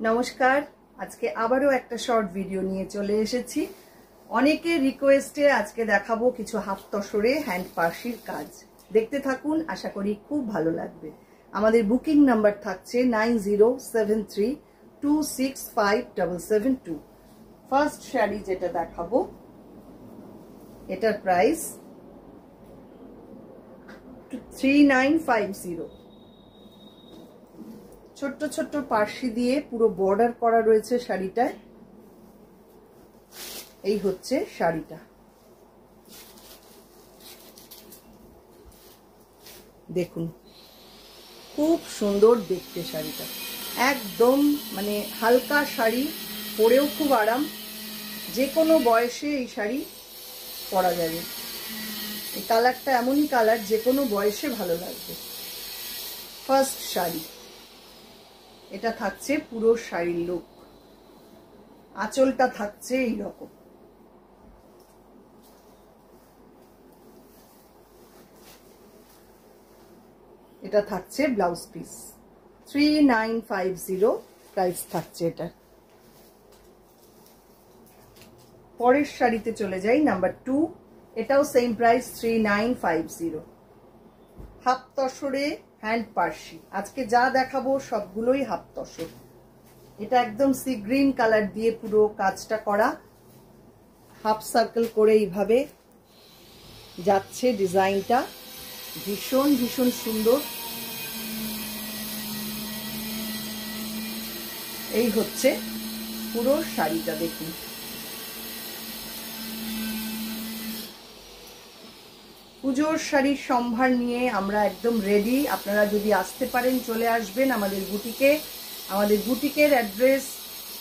নমস্কার, আজকে আবারও একটা শর্ট ভিডিও নিয়ে চলে এসেছি। অনেকের রিকোয়েস্টে আজকে দেখাবো কিছু হাফ তসরে হ্যান্ড পার্সির কাজ। দেখতে থাকুন, আশা করি খুব ভালো লাগবে। আমাদের বুকিং নাম্বার থাকছে 9073265772। ফার্স্ট শাড়ি যেটা দেখাবো, এটার প্রাইস 3950। ছোট্ট ছোট্ট পার্সি দিয়ে পুরো বর্ডার করা রয়েছে শাড়িটায়। এই হচ্ছে শাড়িটা, দেখুন খুব সুন্দর দেখতে শাড়িটা। একদম মানে হালকা শাড়ি, পরেও খুব আরাম। যে কোনো বয়সে এই শাড়ি পরা যাবে। এই কালারটা এমনই কালার, যে কোনো বয়সে ভালো লাগবে। ফার্স্ট শাড়ি, এটা থাকছে পুরো শাড়ির লুক। আঁচলটা থাকছে এইরকম। এটা থাকছে ব্লাউজ পিস। 3950 প্রাইস থাকছে এটা। পরের শাড়িতে চলে যাই, নাম্বার 2। এটাও সেম প্রাইস 3950। হাফ তসরে হ্যান্ড পার্সি। আজকে যা দেখাবো সবগুলোই হাফ তসর। এটা একদম সি গ্রিন কালার দিয়ে পুরো কাজটা করা। হাফ সার্কেল করে এইভাবে যাচ্ছে ডিজাইনটা। ভীষণ ভীষণ সুন্দর। এই হচ্ছে পুরো শাড়িটা, দেখুন। পুজোর শাড়ির সম্ভার নিয়ে আমরা একদম রেডি। আপনারা যদি আসতে পারেন চলে আসবেন আমাদের বুটিকে। আমাদের বুটিকের address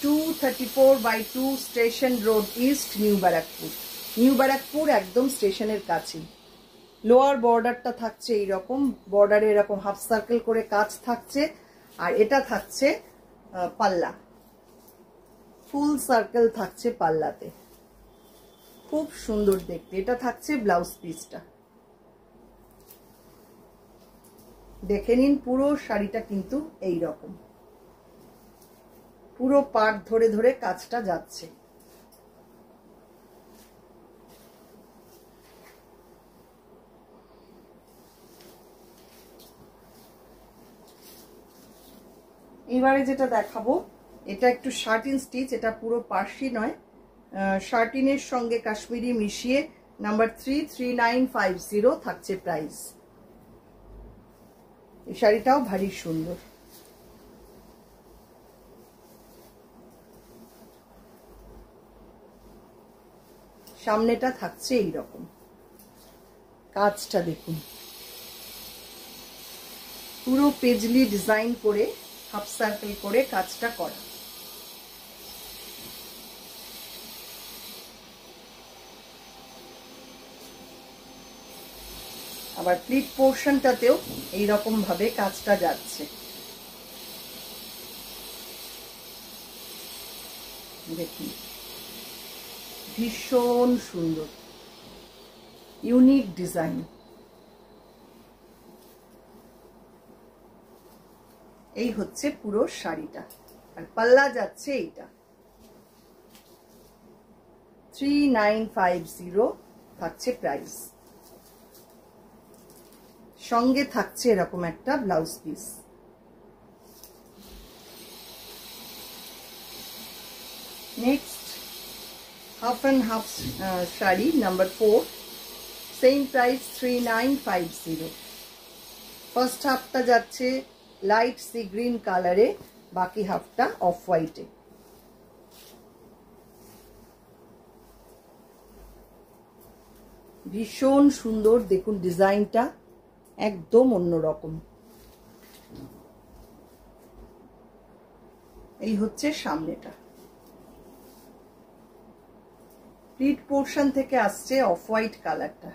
234/2 station road east, new Barrackpore. New Barrackpore একদম স্টেশনের কাছেই। লোয়ার বর্ডারটা থাকছে এইরকম, বর্ডারে এরকম হাফ সার্কেল করে কাজ থাকছে। আর এটা থাকছে পাল্লা, ফুল সার্কেল থাকছে পাল্লাতে। খুব সুন্দর দেখতে। এটা থাকছে ব্লাউজ পিসটা। দেখে নিন, পুরো শাড়িটা কিন্তু এই রকম, পুরো পাট ধরে ধরে কাজটা যাচ্ছে। এবারে যেটা দেখাবো, এটা একটু শার্টিন স্টিচ। এটা পুরো পার্সি নয়, শার্টিনের সঙ্গে কাশ্মীরি মিশিয়ে। নাম্বার 33950 থাকছে প্রাইস। এই শাড়িটাও ভারী সুন্দর। সামনেটা থাকছে এইরকম। কাজটা দেখুন, পুরো পেজলি ডিজাইন করে হাফ সার্কেল করে কাজটা করা। আবার প্লিট পোর্শনটাতেও এইরকম ভাবে কাজটা যাচ্ছে। দেখুন, ভীষণ সুন্দর, ইউনিক ডিজাইন। এই হচ্ছে পুরো শাড়িটা। আর পাল্লা যাচ্ছে এইটা। 3950 থাকছে প্রাইস। সঙ্গে থাকছে এরকম একটা blouse piece. Next half and half sari, number 4। Same price 3950। First হাফটা যাচ্ছে লাইট সি গ্রিন কালারে, বাকি হাফটা অফ হোয়াইটে। ভীষণ সুন্দর, দেখুন ডিজাইনটা একদম অন্যরকম। এই হচ্ছে সামনেটা। প্লিট পোর্শন থেকে আসছে অফ হোয়াইট কালারটা।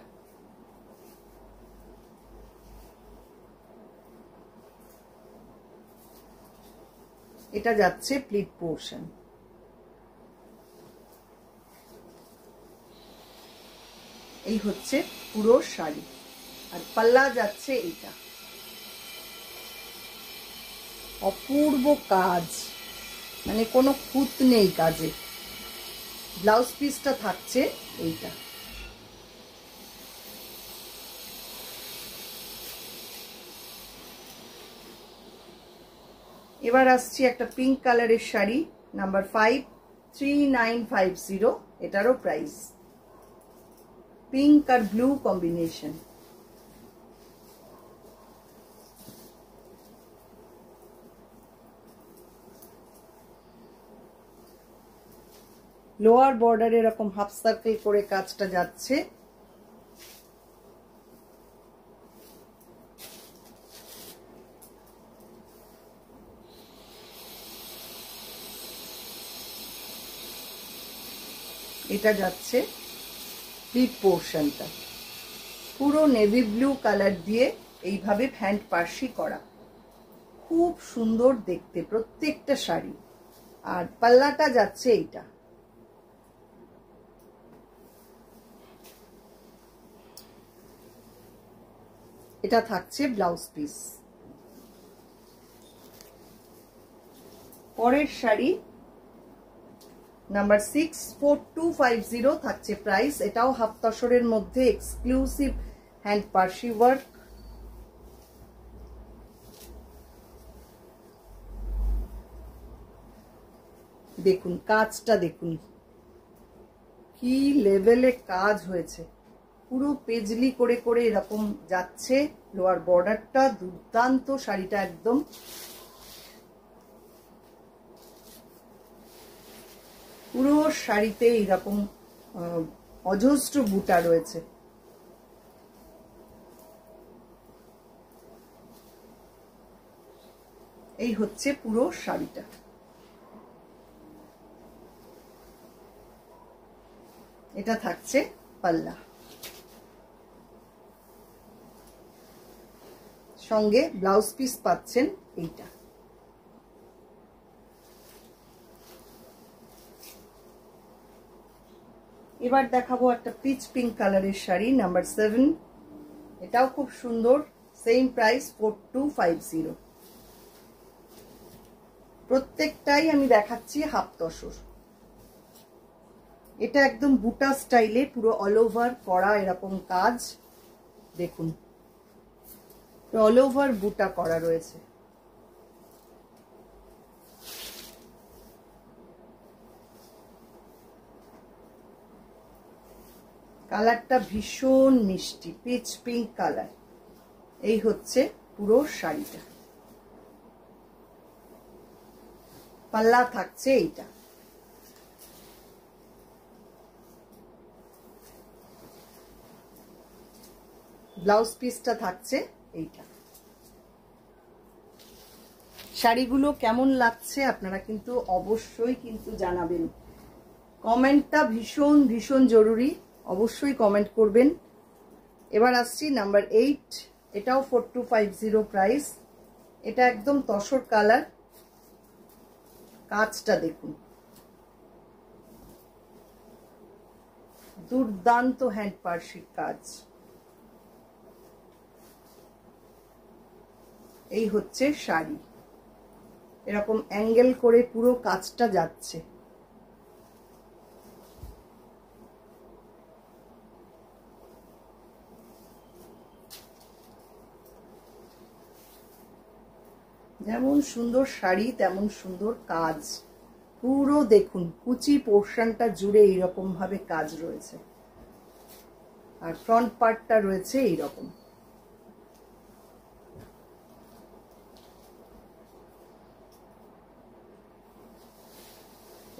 এটা যাচ্ছে প্লিট পোর্শন। এই হচ্ছে পুরো শাড়ি। আর পাল্লা যাচ্ছে এইটা। অপূর্ব কাজ, মানে কোনো খুঁত নেই কাজে। ব্লাউজ পিসটা থাকছে এইটা। এবার আসছি একটা পিঙ্ক কালারের শাড়ি, নাম্বার 5, 3950। এটারও প্রাইস পিঙ্ক আর ব্লু কম্বিনেশন। লোয়ার বর্ডারে এরকম হাফ সার্কেল করে কাজটা যাচ্ছে। এটা যাচ্ছে স্লিভ পোর্শনটা পুরো নেভি ব্লু কালার দিয়ে এইভাবে হ্যান্ড পার্সি করা, খুব সুন্দর দেখতে প্রত্যেকটা শাড়ি। আর পাল্লাটা যাচ্ছে এইটা। এটা থাকছে ব্লাউজ পিস। পরের শাড়ি নাম্বার 6, 4250 থাকছে প্রাইস। এটাও হাফ তসরের মধ্যে এক্সক্লুসিভ হ্যান্ড পার্সি ওয়ার্ক। দেখুন কাজটা, দেখুন কি লেভেলে কাজ হয়েছে, পুরো পেজলি করে করে এরকম যাচ্ছে। লোয়ার বর্ডারটা দুর্দান্ত, শাড়িটা একদম পুরো শাড়িতে এরকম অজস্র বুটা রয়েছে। এই হচ্ছে পুরো শাড়িটা। এটা থাকছে পাল্লা, সঙ্গে ব্লাউজ পিস পাচ্ছেন এইটা। এবার দেখাবো একটা পিচ পিঙ্ক কালারের শাড়ি, নাম্বার 7। এটাও খুব সুন্দর, সেম প্রাইস 4250। প্রত্যেকটাই আমি দেখাচ্ছি হাফ তসর। এটা একদম বুটা স্টাইলে পুরো অল ওভার করা এরকম কাজ, দেখুন অল ওভার বুটা করা রয়েছে। কালারটা ভীষণ মিষ্টি, পিচ পিঙ্ক কালার। এই হচ্ছে পুরো শাড়িটা। পাল্লা থাকছে এইটা। ব্লাউজ পিসটা থাকছে এইটা। শাড়িগুলো কেমন লাগছে আপনারা কিন্তু অবশ্যই কিন্তু জানাবেন। কমেন্টটা ভীষণ ভীষণ জরুরি, অবশ্যই কমেন্ট করবেন। এবার আসছি নাম্বার 8। এটাও 4250 প্রাইস। এটা একদম তসর কালার। কাজটা দেখুন, দুর্দান্ত হ্যান্ড পার্সির কাজ। এই হচ্ছে শাড়ি, এরকম অ্যাঙ্গেল করে পুরো কাজটা যাচ্ছে। যেমন সুন্দর শাড়ি তেমন সুন্দর কাজ। পুরো দেখুন কুচি পোর্শনটা জুড়ে এইরকম ভাবে কাজ রয়েছে, আর ফ্রন্ট পার্টটা রয়েছে এইরকম।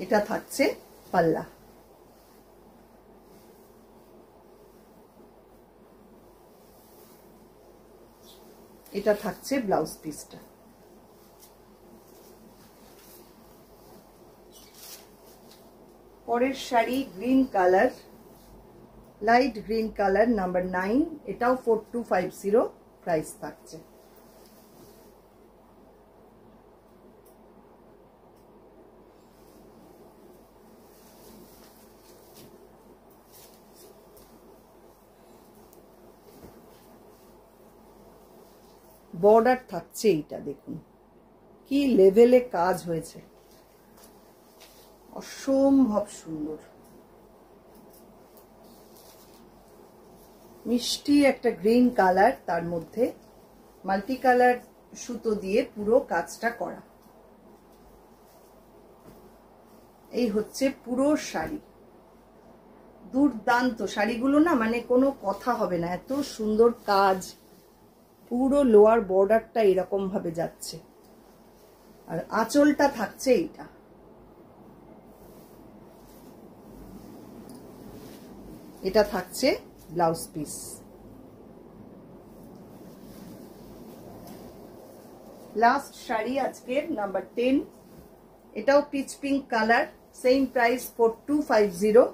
এটা থাকছে পাল্লা। এটা থাকছে ব্লাউজ পিসটা। পরের sari green colour, light green colour, number 9। এটাও 4250 প্রাইস থাকছে। বর্ডার থাকছে এইটা, দেখুন কি লেভেলে কাজ হয়েছে। অসম্ভব সুন্দর, মিষ্টি একটা গ্রিন কালার, তার মধ্যে মাল্টি কালার সুতো দিয়ে পুরো কাজটা করা। এই হচ্ছে পুরো শাড়ি, দুর্দান্ত শাড়িগুলো না, মানে কোনো কথা হবে না, এত সুন্দর কাজ। পুরো লোয়ার বর্ডারটা এরকম ভাবে যাচ্ছে, আর আঁচলটা থাকছে এইটা। এটা থাকছে ব্লাউজ পিস। লাস্ট শাড়ি আজকের নাম্বার 10, এটাও pitch pink colour, same price 4250।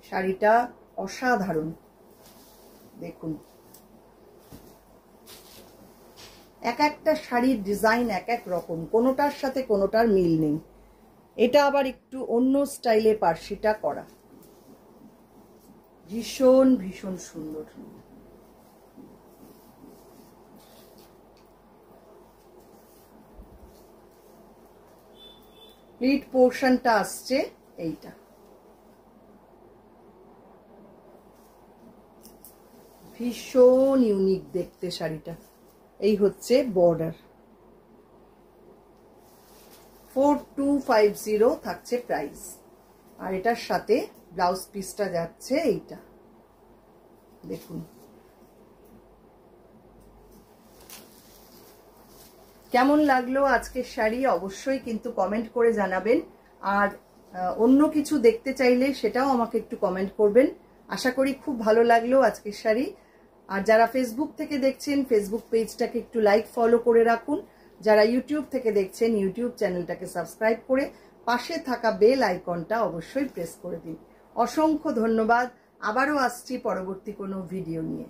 শাড়িটা অসাধারণ, দেখুন এক একটা শাড়ির ডিজাইন এক এক রকম, কোনোটার সাথে কোনোটার মিল নেই। এটা আবার একটু অন্য স্টাইলে পার্সিটা করা, ভীষণ ভীষণ সুন্দর। প্লিট পোর্শনটা আসছে এইটা, ভীষণ ইউনিক দেখতে শাড়িটা। এই হচ্ছে বর্ডার, 4250 থাকছে প্রাইস। আর এটার সাথে ব্লাউজ পিসটা যাচ্ছে এইটা, দেখুন। কেমন লাগলো আজকের শাড়ি অবশ্যই কিন্তু কমেন্ট করে জানাবেন। আর অন্য কিছু দেখতে চাইলে সেটাও আমাকে একটু কমেন্ট করবেন। আশা করি খুব ভালো লাগলো আজকের শাড়ি। আর যারা ফেসবুক থেকে দেখছেন ফেসবুক পেজটাকে একটু লাইক ফলো করে রাখুন। যারা ইউটিউব থেকে দেখছেন ইউটিউব চ্যানেলটাকে সাবস্ক্রাইব করে পাশে থাকা বেল আইকনটা অবশ্যই প্রেস করে দিন। অসংখ্য ধন্যবাদ। আবারও আসছি পরবর্তী কোনো ভিডিও নিয়ে।